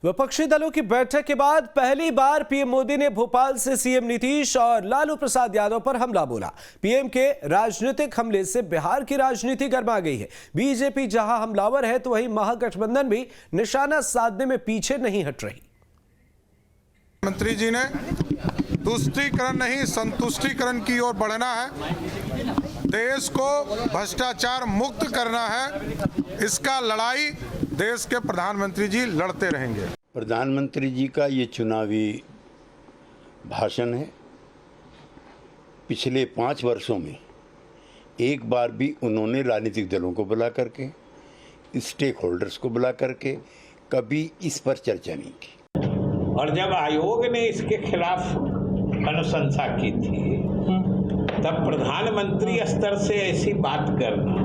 विपक्षी दलों की बैठक के बाद पहली बार पीएम मोदी ने भोपाल से सीएम नीतीश और लालू प्रसाद यादव पर हमला बोला। पीएम के राजनीतिक हमले से बिहार की राजनीति गर्मा गई है। बीजेपी जहां हमलावर है तो वहीं महागठबंधन भी निशाना साधने में पीछे नहीं हट रही। मंत्री जी ने तुष्टीकरण नहीं संतुष्टीकरण की ओर बढ़ना है, देश को भ्रष्टाचार मुक्त करना है। इसका लड़ाई देश के प्रधानमंत्री जी लड़ते रहेंगे। प्रधानमंत्री जी का ये चुनावी भाषण है। पिछले 5 वर्षों में एक बार भी उन्होंने राजनीतिक दलों को बुला करके, स्टेक होल्डर्स को बुला करके कभी इस पर चर्चा नहीं की। और जब आयोग ने इसके खिलाफ अनुशंसा की थी तब प्रधानमंत्री स्तर से ऐसी बात करना,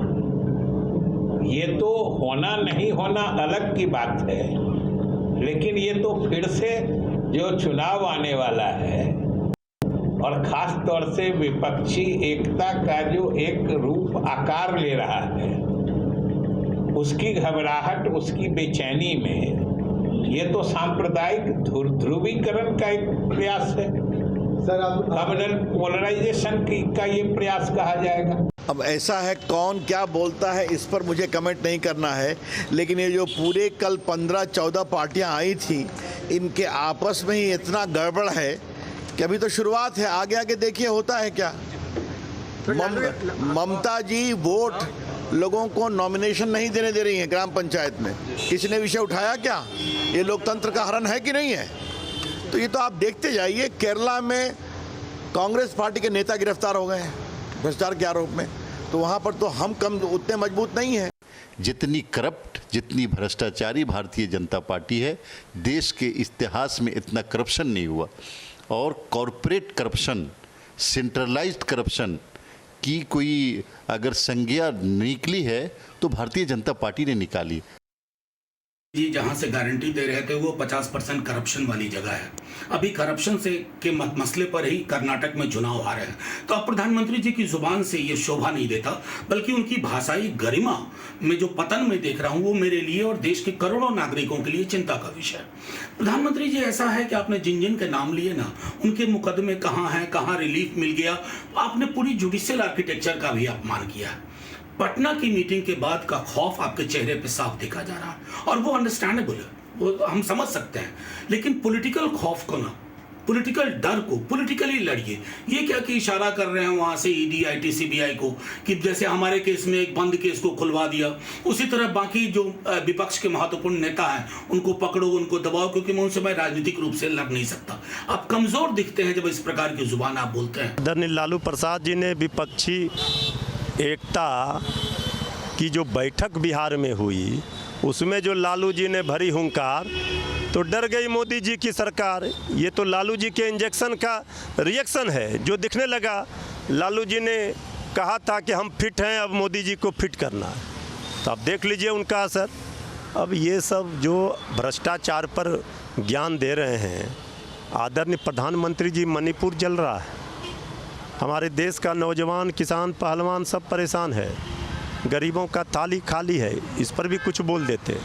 ये तो होना नहीं होना अलग की बात है, लेकिन ये तो फिर से जो चुनाव आने वाला है और खास तौर से विपक्षी एकता का जो एक रूप आकार ले रहा है, उसकी घबराहट, उसकी बेचैनी में ये तो सांप्रदायिक ध्रुवीकरण का एक प्रयास है। सर, कम्युनल पोलराइजेशन का ये प्रयास कहा जाएगा। अब ऐसा है, कौन क्या बोलता है इस पर मुझे कमेंट नहीं करना है, लेकिन ये जो पूरे कल 15-14 पार्टियां आई थी, इनके आपस में ही इतना गड़बड़ है कि अभी तो शुरुआत है, आगे आगे देखिए होता है क्या। ममता जी वोट लोगों को नॉमिनेशन नहीं देने दे रही हैं ग्राम पंचायत में। किसी ने विषय उठाया क्या? ये लोकतंत्र का हरण है कि नहीं है? तो ये तो आप देखते जाइए। केरला में कांग्रेस पार्टी के नेता गिरफ्तार हो गए हैं भ्रष्टाचार के आरोप में, तो वहाँ पर तो हम कम उतने मजबूत नहीं हैं। जितनी करप्ट, जितनी भ्रष्टाचारी भारतीय जनता पार्टी है, देश के इतिहास में इतना करप्शन नहीं हुआ। और कॉरपोरेट करप्शन, सेंट्रलाइज्ड करप्शन की कोई अगर संज्ञा निकली है तो भारतीय जनता पार्टी ने निकाली। जी जहां से गारंटी दे रहे थे वो 50% करप्शन वाली जगह है। अभी करप्शन से के मसले पर ही कर्नाटक में चुनाव आ रहे हैं, तो अब प्रधानमंत्री जी की जुबान से ये शोभा नहीं देता, बल्कि उनकी भाषाई गरिमा में जो पतन मैं देख रहा हूं वो मेरे लिए और देश के करोड़ों नागरिकों के लिए चिंता का विषय है। प्रधानमंत्री जी, ऐसा है कि आपने जिन जिन के नाम लिए ना, उनके मुकदमे कहाँ हैं, कहाँ रिलीफ मिल गया, आपने पूरी जुडिशियल आर्किटेक्चर का भी अपमान किया है। पटना की मीटिंग के बाद का खौफ आपके चेहरे पे साफ देखा जा रहा है और वो अंडरस्टैंडेबल है, वो हम समझ सकते हैं, लेकिन पॉलिटिकल खौफ को ना, पॉलिटिकल डर को पॉलिटिकली लड़िए। ये क्या कि इशारा कर रहे हैं वहाँ से ईडी, आईटी, सीबीआई को कि जैसे हमारे केस में एक बंद केस को खुलवा दिया, उसी तरह बाकी जो विपक्ष के महत्वपूर्ण नेता हैं उनको पकड़ो, उनको दबाओ, क्योंकि मैं उनसे राजनीतिक रूप से लड़ नहीं सकता। आप कमजोर दिखते हैं जब इस प्रकार की जुबान आप बोलते हैं। आदरणीय लालू प्रसाद जी ने विपक्षी एकता की जो बैठक बिहार में हुई, उसमें जो लालू जी ने भरी हुंकार, तो डर गई मोदी जी की सरकार। ये तो लालू जी के इंजेक्शन का रिएक्शन है जो दिखने लगा। लालू जी ने कहा था कि हम फिट हैं, अब मोदी जी को फिट करना है, तो अब देख लीजिए उनका असर। अब ये सब जो भ्रष्टाचार पर ज्ञान दे रहे हैं आदरणीय प्रधानमंत्री जी, मणिपुर जल रहा है, हमारे देश का नौजवान, किसान, पहलवान सब परेशान है, गरीबों का थाली खाली है, इस पर भी कुछ बोल देते।